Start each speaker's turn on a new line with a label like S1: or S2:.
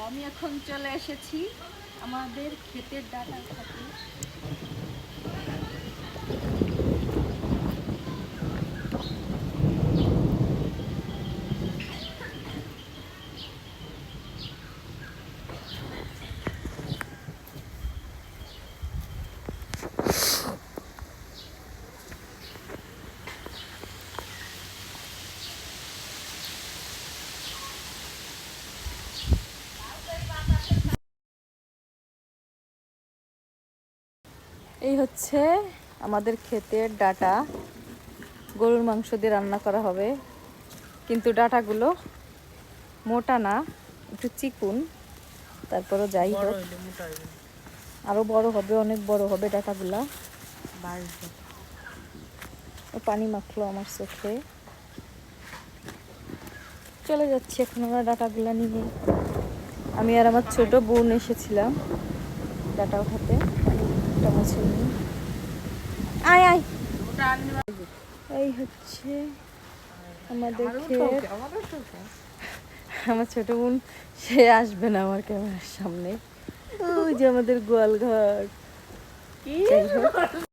S1: আমি এখন চলে এসেছি আমাদের ক্ষেতের ডাটা উঠাতে। এই হচ্ছে আমাদের ক্ষেতের ডাটা, গরুর মাংস দিয়ে রান্না করা হবে। কিন্তু ডাটাগুলো মোটা না, একটু চিকুন। তারপরও যাই হোক, আরো বড় হবে, অনেক বড় হবে ডাটাগুলা। পানি মাখলো আমার চোখে। চলে যাচ্ছি এখন আমরা ডাটাগুলা নিয়ে। আমি আর আমার ছোট বোন এসেছিলাম ডাটা উঠাতে। আয় আয়, এই হচ্ছে আমাদের ক্ষেত। আমার ছোট বোন সে আসবে না আমার ক্যামেরার সামনে। ওই যে আমাদের গোয়াল ঘর।